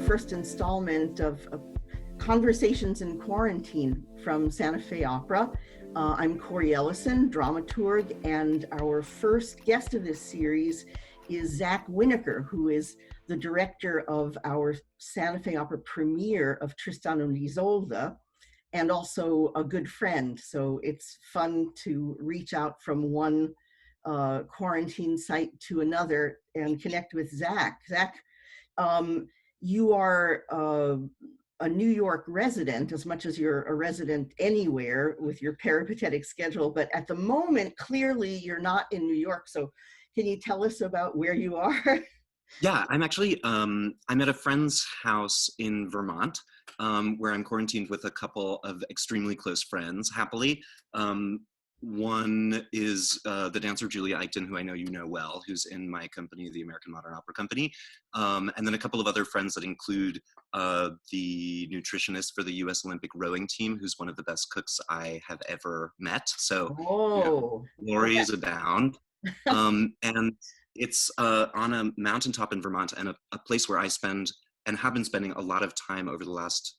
first installment of Conversations in Quarantine from Santa Fe Opera. I'm Cori Ellison, dramaturg, and our first guest of this series is Zack Winokur, who is the director of our Santa Fe Opera premiere of Tristan and Isolde, and also a good friend. So it's fun to reach out from one quarantine site to another and connect with Zack. Zack, you are a New York resident, as much as you're a resident anywhere with your peripatetic schedule, but at the moment, clearly you're not in New York. So can you tell us about where you are? Yeah, I'm actually, I'm at a friend's house in Vermont, where I'm quarantined with a couple of extremely close friends, happily. One is the dancer Julia Eichten, who I know you know well, who's in my company, the American Modern Opera Company. And then a couple of other friends that include the nutritionist for the U.S. Olympic rowing team, who's one of the best cooks I have ever met. So, glories abound. And it's on a mountaintop in Vermont, and a place where I spend and have been spending a lot of time over the last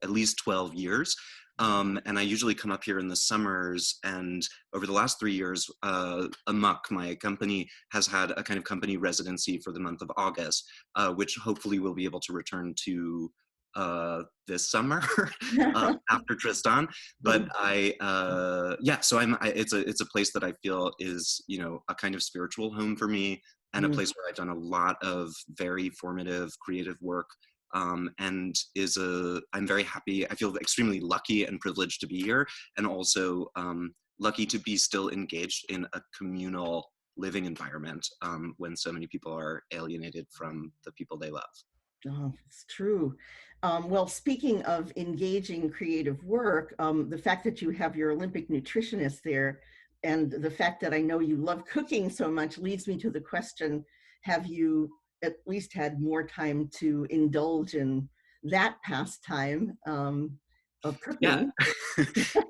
at least 12 years. And I usually come up here in the summers, and over the last 3 years, Amok, my company, has had a kind of company residency for the month of August, which hopefully we'll be able to return to this summer after Tristan. But so it's a place that I feel is, a kind of spiritual home for me, and a place where I've done a lot of very formative creative work. And I'm very happy. I feel extremely lucky and privileged to be here, and also lucky to be still engaged in a communal living environment when so many people are alienated from the people they love. Oh, it's true. Well, speaking of engaging creative work, the fact that you have your Olympic nutritionist there, and the fact that I know you love cooking so much, leads me to the question, have you at least had more time to indulge in that pastime of cooking?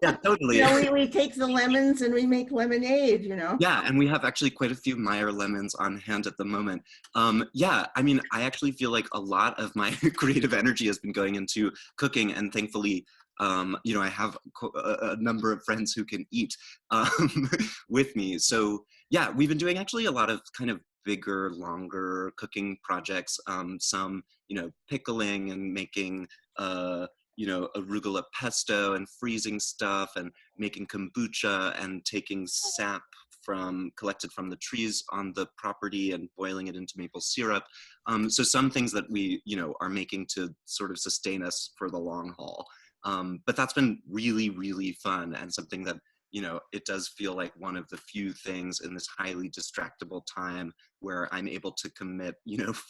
Yeah, totally. We take the lemons and we make lemonade, Yeah, and we have actually quite a few Meyer lemons on hand at the moment. I actually feel like a lot of my creative energy has been going into cooking, and thankfully, I have a number of friends who can eat with me. So yeah, we've been doing actually a lot of kind of bigger, longer cooking projects, some, pickling and making, arugula pesto and freezing stuff, and making kombucha and taking sap collected from the trees on the property and boiling it into maple syrup. So some things that we, are making to sort of sustain us for the long haul. But that's been really, really fun, and something that, it does feel like one of the few things in this highly distractible time where I'm able to commit,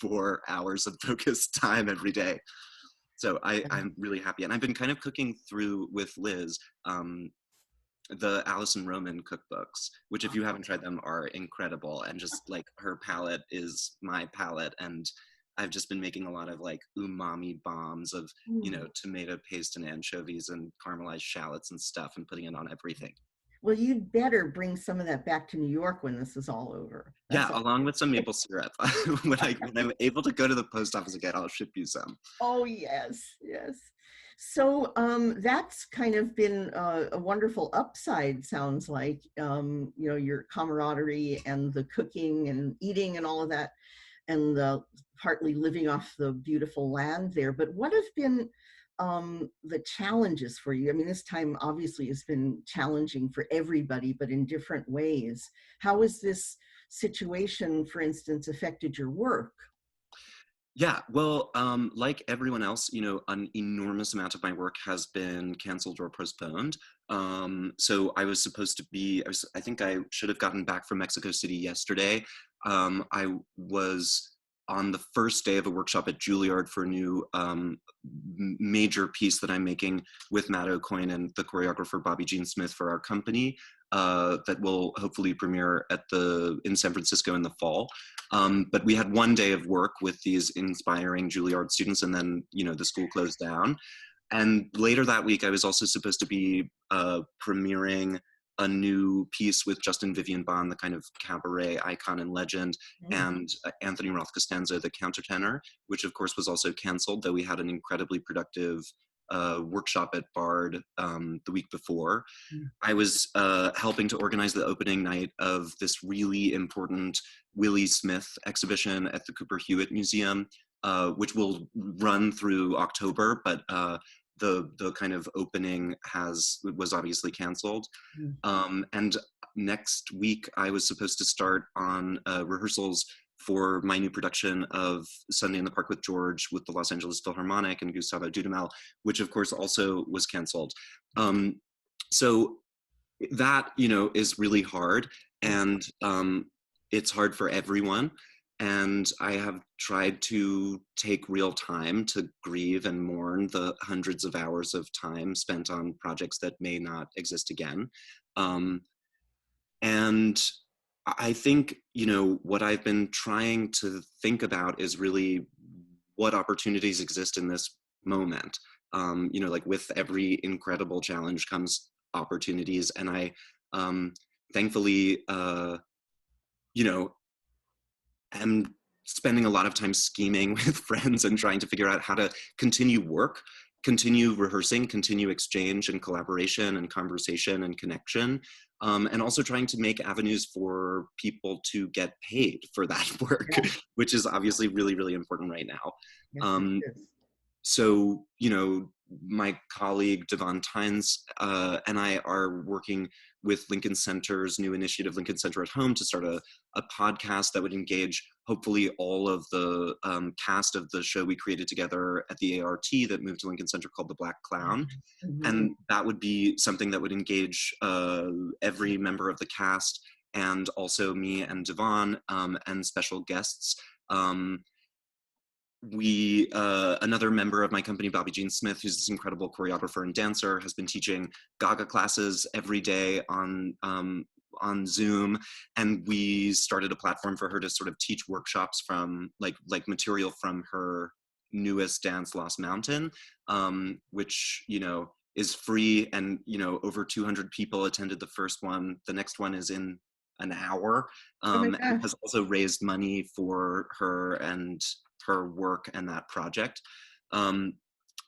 4 hours of focused time every day. So I'm really happy. And I've been kind of cooking through with Liz, the Alison Roman cookbooks, which, if you haven't tried them, are incredible. And just like her palette is my palette. And I've just been making a lot of like umami bombs of, tomato paste and anchovies and caramelized shallots and stuff, and putting it on everything. Well, you'd better bring some of that back to New York when this is all over. Along with some maple syrup. when I'm able to go to the post office again, I'll ship you some. Oh, yes. So that's kind of been a wonderful upside, sounds like, your camaraderie and the cooking and eating and all of that, and partly living off the beautiful land there. But what have been the challenges for you? I mean, this time obviously has been challenging for everybody, but in different ways. How has this situation, for instance, affected your work? Yeah, well, like everyone else, an enormous amount of my work has been canceled or postponed. So I was supposed to be, I think I should have gotten back from Mexico City yesterday. I was on the first day of a workshop at Juilliard for a new major piece that I'm making with Matt O'Coin and the choreographer Bobby Jean Smith for our company, that will hopefully premiere in San Francisco in the fall. But we had one day of work with these inspiring Juilliard students, and then, the school closed down. And later that week, I was also supposed to be premiering a new piece with Justin Vivian Bond, the kind of cabaret icon and legend, and Anthony Roth Costanzo, the countertenor, which of course was also canceled, though we had an incredibly productive workshop at Bard the week before. I was helping to organize the opening night of this really important Willie Smith exhibition at the Cooper Hewitt Museum, which will run through October, but the kind of opening was obviously canceled. And next week I was supposed to start on rehearsals for my new production of Sunday in the Park with George with the Los Angeles Philharmonic and Gustavo Dudamel, which of course also was canceled. So that, is really hard, and it's hard for everyone. And I have tried to take real time to grieve and mourn the hundreds of hours of time spent on projects that may not exist again. And I think, what I've been trying to think about is really what opportunities exist in this moment. Like with every incredible challenge comes opportunities. And I thankfully, am spending a lot of time scheming with friends and trying to figure out how to continue work, continue rehearsing, continue exchange and collaboration and conversation and connection, and also trying to make avenues for people to get paid for that work, which is obviously really, really important right now. Yes, So, my colleague Devon Tynes and I are working with Lincoln Center's new initiative, Lincoln Center at Home, to start a podcast that would engage hopefully all of the cast of the show we created together at the ART that moved to Lincoln Center, called The Black Clown. And that would be something that would engage every member of the cast, and also me and Devon, and special guests. Another member of my company, Bobby Jean Smith, who's this incredible choreographer and dancer, has been teaching Gaga classes every day on Zoom, and we started a platform for her to sort of teach workshops from like material from her newest dance, Lost Mountain, which is free, and over 200 people attended the first one. The next one is in an hour, and has also raised money for her and her work and that project.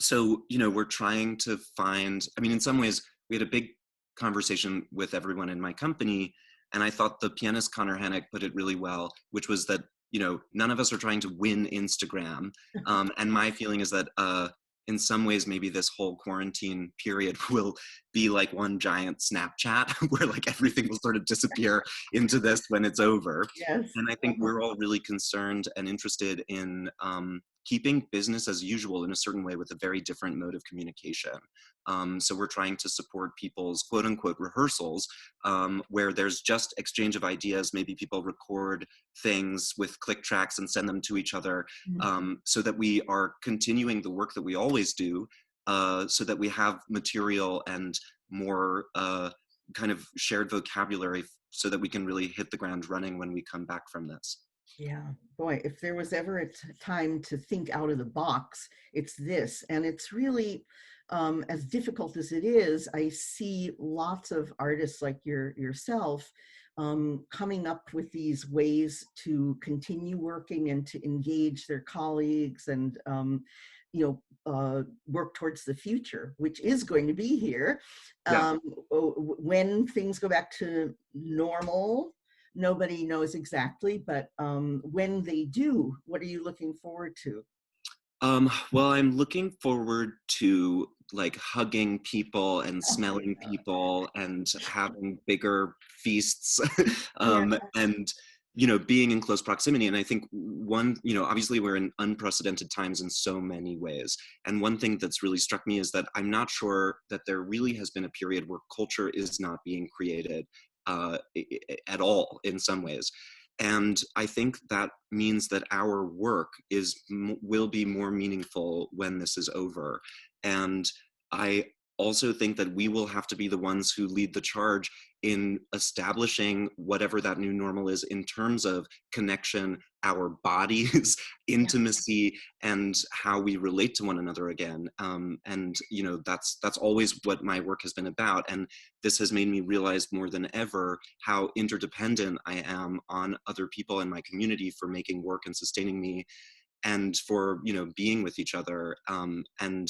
So, we're trying to find, in some ways, we had a big conversation with everyone in my company, and I thought the pianist Connor Hannock put it really well, which was that, none of us are trying to win Instagram. And my feeling is that in some ways, maybe this whole quarantine period will be like one giant Snapchat where like everything will sort of disappear into this when it's over. Yes. And I think we're all really concerned and interested in keeping business as usual in a certain way with a very different mode of communication. So we're trying to support people's quote unquote rehearsals, where there's just exchange of ideas. Maybe people record things with click tracks and send them to each other, so that we are continuing the work that we always do, so that we have material and more kind of shared vocabulary, so that we can really hit the ground running when we come back from this. Yeah, boy, if there was ever a time to think out of the box, it's this. And it's really, as difficult as it is, I see lots of artists like yourself coming up with these ways to continue working and to engage their colleagues and, work towards the future, which is going to be here. When things go back to normal, nobody knows exactly, but when they do, what are you looking forward to? Well, I'm looking forward to like hugging people and smelling people and having bigger feasts, and being in close proximity. And I think obviously we're in unprecedented times in so many ways. And one thing that's really struck me is that I'm not sure that there really has been a period where culture is not being created at all in some ways. And I think that means that our work will be more meaningful when this is over. And I also think that we will have to be the ones who lead the charge in establishing whatever that new normal is in terms of connection, our bodies, Yeah. intimacy, and how we relate to one another again. And you know, that's always what my work has been about. And this has made me realize more than ever how interdependent I am on other people in my community for making work and sustaining me, and for, you know, being with each other. And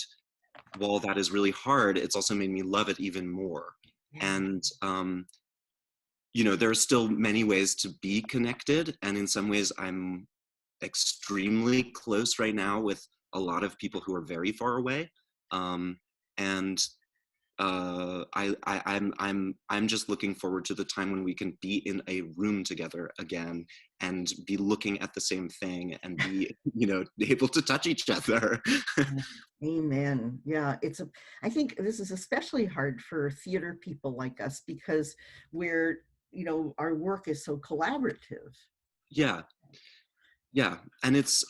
while that is really hard, it's also made me love it even more. Yeah. And you know, there are still many ways to be connected, and in some ways I'm extremely close right now with a lot of people who are very far away. And I'm just looking forward to the time when we can be in a room together again and be looking at the same thing and be, you know, able to touch each other. Yeah. Amen. Yeah, I think this is especially hard for theater people like us because we're, our work is so collaborative. Yeah, yeah, and it's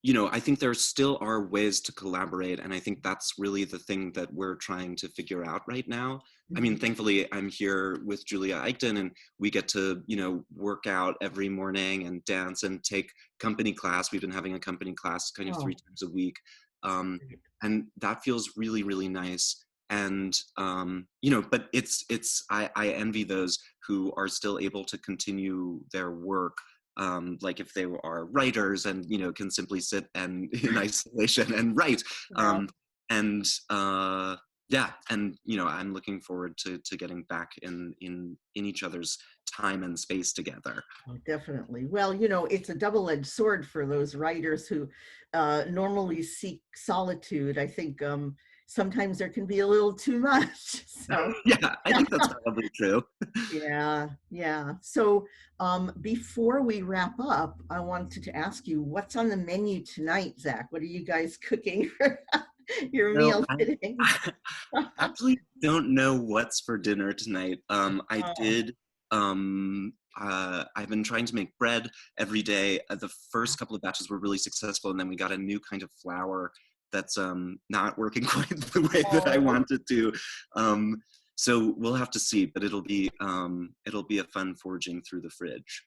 you know, I think there still are ways to collaborate, and I think that's really the thing that we're trying to figure out right now. I mean, Mhm. thankfully, I'm here with Julia Eichten, and we get to, you know, work out every morning and dance and take company class. We've been having a company class kind of 3 Oh, times a week, great. and that feels really, really nice. And you know, but I envy those who are still able to continue their work, like if they are writers and, you know, can simply sit and in isolation and write. Yeah. um, and yeah, and you know, I'm looking forward to getting back in each other's time and space together. Oh, definitely. Well, it's a double-edged sword for those writers who normally seek solitude. I think sometimes there can be a little too much. So, Yeah, I think that's probably true. yeah, yeah. So, before we wrap up, I wanted to ask you, what's on the menu tonight, Zach? What are you guys cooking for your So meal today? I actually don't know what's for dinner tonight. Oh, I've been trying to make bread every day. The first couple of batches were really successful, and then we got a new kind of flour that's not working quite the way that I oh. wanted to. Um, so we'll have to see, but it'll be a fun foraging through the fridge.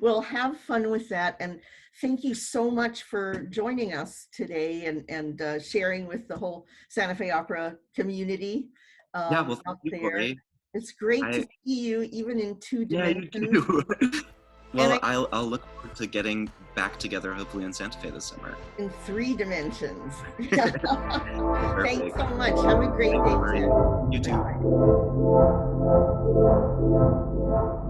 Well, have fun with that. And thank you so much for joining us today and sharing with the whole Santa Fe Opera community Yeah, well, thank out you, there. Corey. It's great to I see you even in two Yeah, you dimensions. too. And Well, I'll look forward to getting back together, hopefully in Santa Fe this summer. in three dimensions. Thanks Perfect. so much. Have a great Thank you, day, Marie. Zach. You too. Bye.